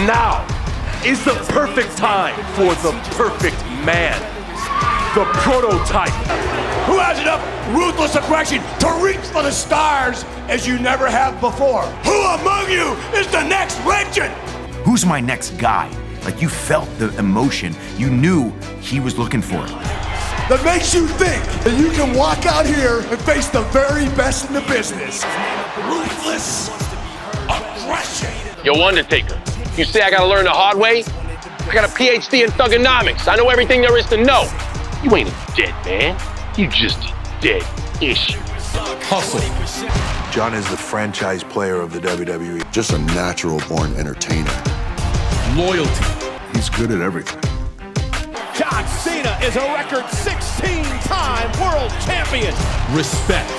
Now is the perfect time for the perfect man. The prototype. Who has enough ruthless aggression to reach for the stars as you never have before? Who among you is the next legend? Who's my next guy? Like, you felt the emotion. You knew he was looking for it. That makes you think that you can walk out here and face the very best in the business. Ruthless aggression. Yo, Undertaker, you say I gotta learn the hard way? I got a PhD in thugonomics. I know everything there is to know. You ain't a dead man. You just a dead issue. Hustle. John is the franchise player of the WWE. Just a natural-born entertainer. Loyalty. He's good at everything. John Cena is a record 16-time world champion. Respect.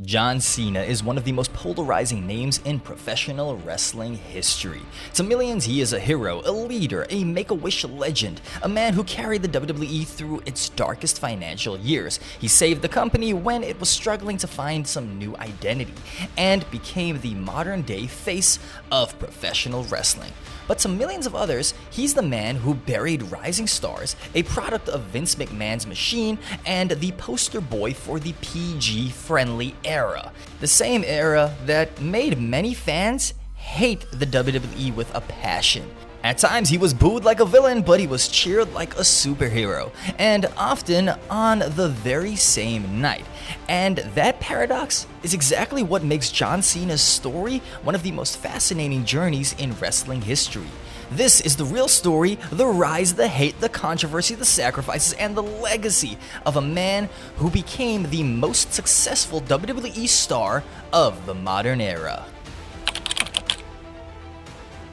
John Cena is one of the most polarizing names in professional wrestling history. To millions, he is a hero, a leader, a Make-A-Wish legend, a man who carried the WWE through its darkest financial years. He saved the company when it was struggling to find some new identity, and became the modern-day face of professional wrestling. But to millions of others, he's the man who buried rising stars, a product of Vince McMahon's machine, and the poster boy for the PG-friendly era. The same era that made many fans hate the WWE with a passion. At times, he was booed like a villain, but he was cheered like a superhero, and often on the very same night. And that paradox is exactly what makes John Cena's story one of the most fascinating journeys in wrestling history. This is the real story, the rise, the hate, the controversy, the sacrifices, and the legacy of a man who became the most successful WWE star of the modern era.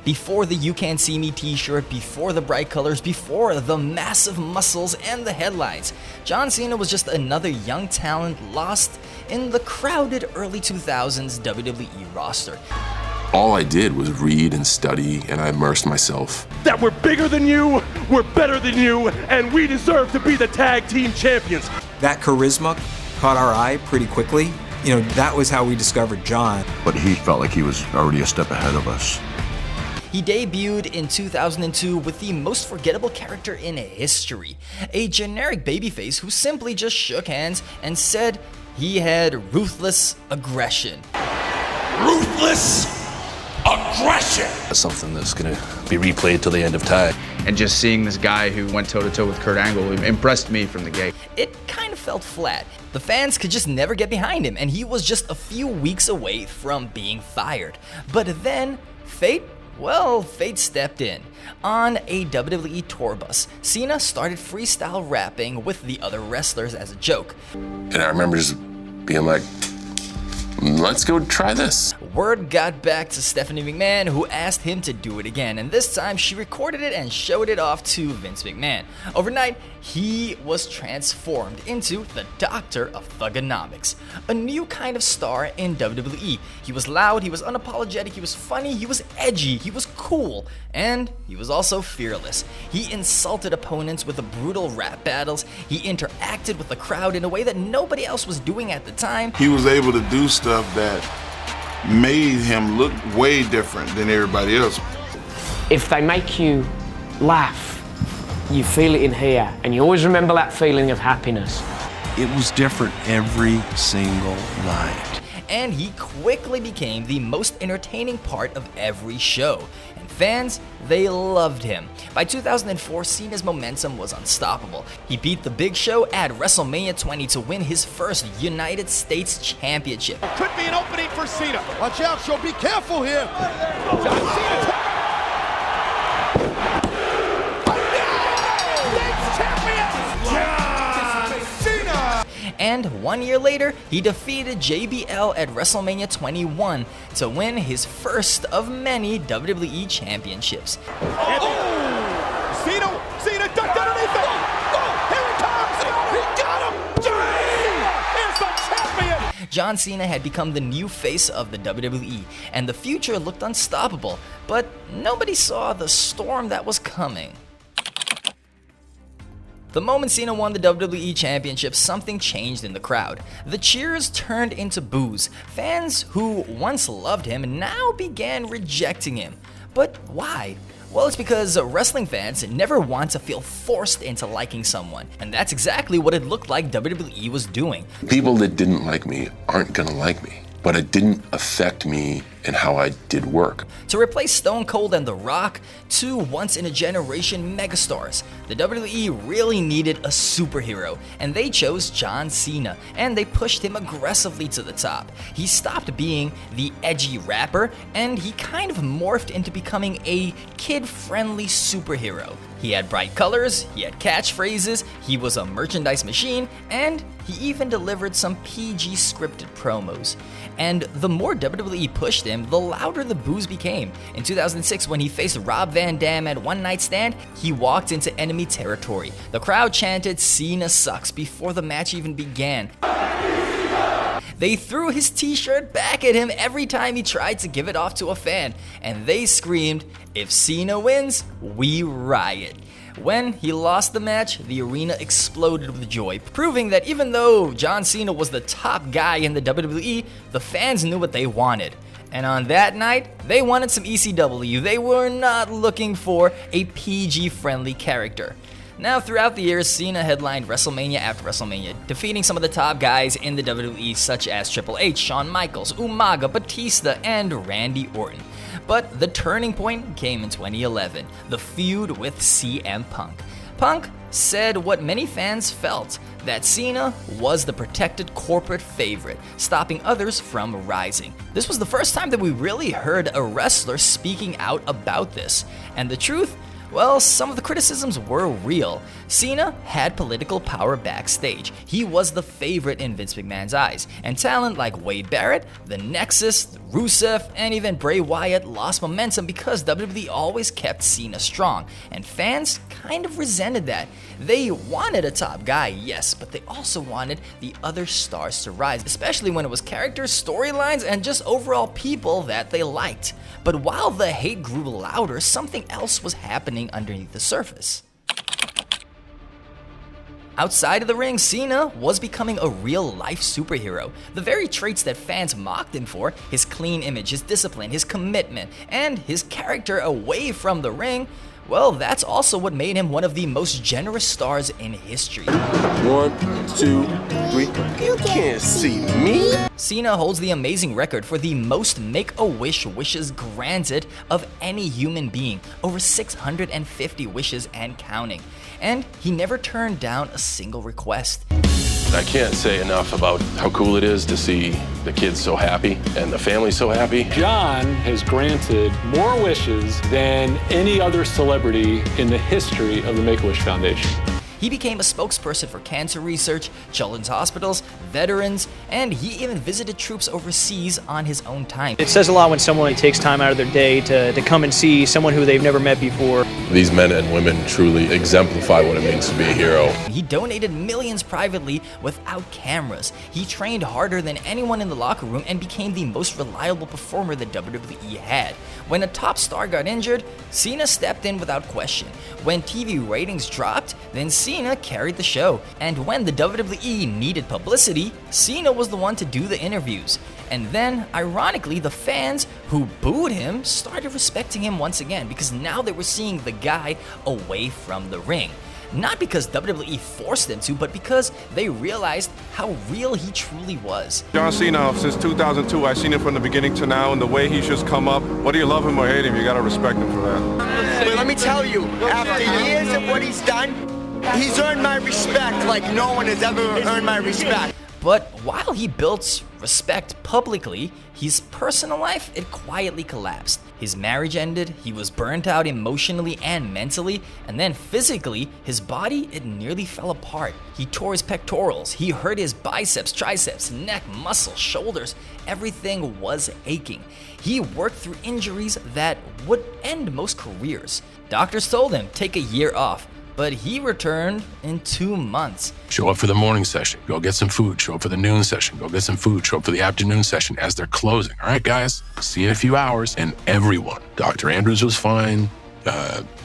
Before the "You Can't See Me" t-shirt, before the bright colors, before the massive muscles and the headlines, John Cena was just another young talent lost in the crowded early 2000s WWE roster. All I did was read and study, and I immersed myself. That we're bigger than you, we're better than you, and we deserve to be the tag team champions. That charisma caught our eye pretty quickly. You know, that was how we discovered John. But he felt like he was already a step ahead of us. He debuted in 2002 with the most forgettable character in history, a generic babyface who simply just shook hands and said he had ruthless aggression. Ruthless aggression. That's something that's gonna be replayed till the end of time. And just seeing this guy who went toe-to-toe with Kurt Angle impressed me from the get. It kind of felt flat. The fans could just never get behind him, and he was just a few weeks away from being fired. But then, fate stepped in. On a WWE tour bus, Cena started freestyle rapping with the other wrestlers as a joke. And I remember just being like, let's go try this. Word got back to Stephanie McMahon, who asked him to do it again, and this time she recorded it and showed it off to Vince McMahon. Overnight, he was transformed into the Doctor of Thugonomics, a new kind of star in WWE. He was loud, he was unapologetic, he was funny, he was edgy, he was cool, and he was also fearless. He insulted opponents with the brutal rap battles, he interacted with the crowd in a way that nobody else was doing at the time. He was able to do stuff that made him look way different than everybody else. If they make you laugh, you feel it in here, and you always remember that feeling of happiness. It was different every single night. And he quickly became the most entertaining part of every show. And fans, they loved him. By 2004, Cena's momentum was unstoppable. He beat The Big Show at WrestleMania 20 to win his first United States Championship. Could be an opening for Cena. Watch out, Show. Be careful here. John Cena. And 1 year later, he defeated JBL at WrestleMania 21 to win his first of many WWE championships. Cena ducked underneath it. Here he comes. He got him. Cena is the champion. John Cena had become the new face of the WWE, and the future looked unstoppable, but nobody saw the storm that was coming. The moment Cena won the WWE Championship, something changed in the crowd. The cheers turned into boos. Fans who once loved him now began rejecting him. But why? Well, it's because wrestling fans never want to feel forced into liking someone, and that's exactly what it looked like WWE was doing. People that didn't like me aren't gonna like me, but it didn't affect me in how I did work. To replace Stone Cold and The Rock, two once-in-a-generation megastars, the WWE really needed a superhero, and they chose John Cena, and they pushed him aggressively to the top. He stopped being the edgy rapper, and he kind of morphed into becoming a kid-friendly superhero. He had bright colors, he had catchphrases, he was a merchandise machine, and he even delivered some PG scripted promos. And the more WWE pushed him, the louder the boos became. In 2006, when he faced Rob Van Dam at One Night Stand, he walked into enemy territory. The crowd chanted "Cena sucks" before the match even began. They threw his t-shirt back at him every time he tried to give it off to a fan, and they screamed, "If Cena wins, we riot." When he lost the match, the arena exploded with joy, proving that even though John Cena was the top guy in the WWE, the fans knew what they wanted. And on that night, they wanted some ECW. They were not looking for a PG-friendly character. Now, throughout the years, Cena headlined WrestleMania after WrestleMania, defeating some of the top guys in the WWE such as Triple H, Shawn Michaels, Umaga, Batista, and Randy Orton. But the turning point came in 2011, the feud with CM Punk. Punk said what many fans felt, that Cena was the protected corporate favorite, stopping others from rising. This was the first time that we really heard a wrestler speaking out about this. And the truth? Well, some of the criticisms were real. Cena had political power backstage. He was the favorite in Vince McMahon's eyes, and talent like Wade Barrett, The Nexus, Rusev, and even Bray Wyatt lost momentum because WWE always kept Cena strong, and fans kind of resented that. They wanted a top guy, yes, but they also wanted the other stars to rise, especially when it was characters, storylines, and just overall people that they liked. But while the hate grew louder, something else was happening underneath the surface. Outside of the ring, Cena was becoming a real-life superhero. The very traits that fans mocked him for, his clean image, his discipline, his commitment, and his character away from the ring, well, that's also what made him one of the most generous stars in history. 1, 2, 3. You can't see me. Cena holds the amazing record for the most Make-A-Wish wishes granted of any human being, over 650 wishes and counting. And he never turned down a single request. I can't say enough about how cool it is to see the kids so happy and the family so happy. John has granted more wishes than any other celebrity in the history of the Make-A-Wish Foundation. He became a spokesperson for cancer research, children's hospitals, veterans, and he even visited troops overseas on his own time. It says a lot when someone takes time out of their day to come and see someone who they've never met before. These men and women truly exemplify what it means to be a hero. He donated millions privately without cameras. He trained harder than anyone in the locker room and became the most reliable performer that WWE had. When a top star got injured, Cena stepped in without question. When TV ratings dropped, then Cena carried the show. And when the WWE needed publicity, Cena was the one to do the interviews. And then, ironically, the fans who booed him started respecting him once again because now they were seeing the guy away from the ring. Not because WWE forced them to, but because they realized how real he truly was. John Cena, since 2002, I've seen him from the beginning to now, and the way he's just come up, whether you love him or hate him, you gotta respect him for that. But let me tell you, after years of what he's done, he's earned my respect like no one has ever earned my respect. But while he built respect publicly, his personal life, it quietly collapsed. His marriage ended, he was burnt out emotionally and mentally, and then physically, his body, it nearly fell apart. He tore his pectorals, he hurt his biceps, triceps, neck, muscles, shoulders, everything was aching. He worked through injuries that would end most careers. Doctors told him, take a year off. But he returned in 2 months. Show up for the morning session, go get some food. Show up for the noon session, go get some food. Show up for the afternoon session as they're closing. All right, guys, see you in a few hours. And everyone, Dr. Andrews was fine,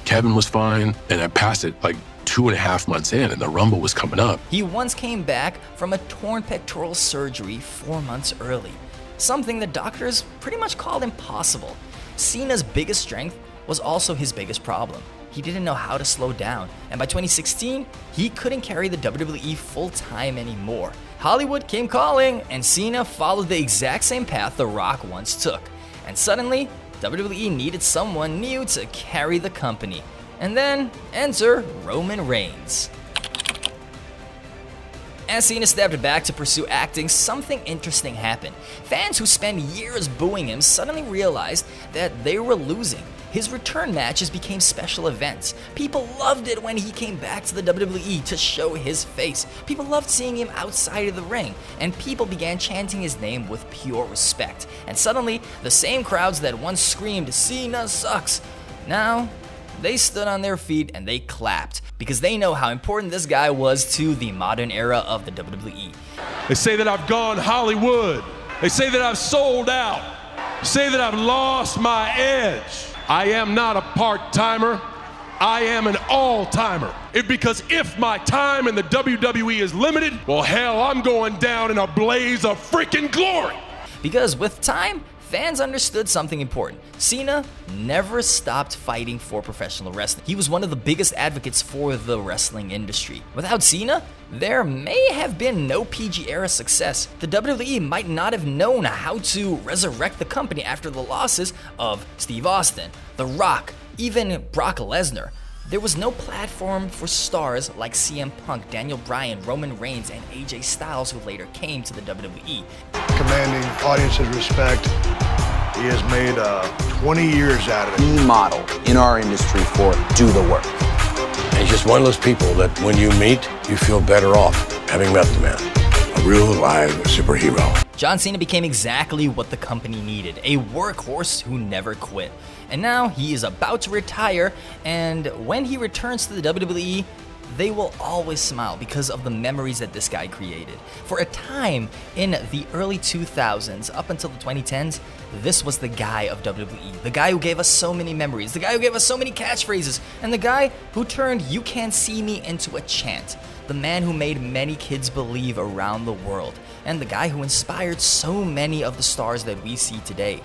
Kevin was fine, and I passed it like 2.5 months in and the Rumble was coming up. He once came back from a torn pectoral surgery 4 months early, something the doctors pretty much called impossible. Cena's biggest strength was also his biggest problem. He didn't know how to slow down, and by 2016, he couldn't carry the WWE full-time anymore. Hollywood came calling, and Cena followed the exact same path The Rock once took. And suddenly, WWE needed someone new to carry the company. And then, enter Roman Reigns. As Cena stepped back to pursue acting, something interesting happened. Fans who spent years booing him suddenly realized that they were losing. His return matches became special events. People loved it when he came back to the WWE to show his face. People loved seeing him outside of the ring, and people began chanting his name with pure respect. And suddenly, the same crowds that once screamed, "Cena sucks," now they stood on their feet and they clapped, because they know how important this guy was to the modern era of the WWE. They say that I've gone Hollywood. They say that I've sold out. They say that I've lost my edge. I am not a part-timer. I am an all-timer. Because if my time in the WWE is limited, well, hell, I'm going down in a blaze of freaking glory. Because with time, fans understood something important. Cena never stopped fighting for professional wrestling. He was one of the biggest advocates for the wrestling industry. Without Cena, there may have been no PG era success. The WWE might not have known how to resurrect the company after the losses of Steve Austin, The Rock, even Brock Lesnar. There was no platform for stars like CM Punk, Daniel Bryan, Roman Reigns, and AJ Styles, who later came to the WWE. Commanding audience's respect. He has made 20 years out of it. The model in our industry for do the work. And he's just one of those people that when you meet, you feel better off having met the man. A real live superhero. John Cena became exactly what the company needed, a workhorse who never quit. And now he is about to retire, and when he returns to the WWE, they will always smile because of the memories that this guy created. For a time in the early 2000s, up until the 2010s, this was the guy of WWE. The guy who gave us so many memories, the guy who gave us so many catchphrases, and the guy who turned "You Can't See Me" into a chant. The man who made many kids believe around the world, and the guy who inspired so many of the stars that we see today.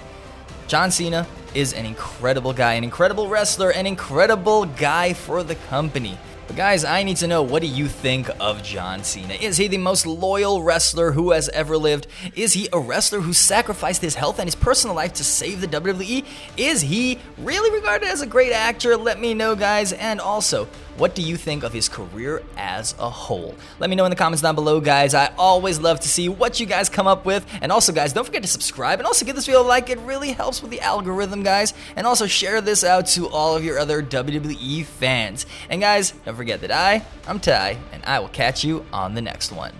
John Cena is an incredible guy, an incredible wrestler, an incredible guy for the company. But guys, I need to know, what do you think of John Cena? Is he the most loyal wrestler who has ever lived? Is he a wrestler who sacrificed his health and his personal life to save the WWE? Is he really regarded as a great actor? Let me know, guys. And also, what do you think of his career as a whole? Let me know in the comments down below, guys. I always love to see what you guys come up with. And also, guys, don't forget to subscribe and also give this video a like. It really helps with the algorithm, guys. And also share this out to all of your other WWE fans. And guys, don't forget that I'm Ty, and I will catch you on the next one.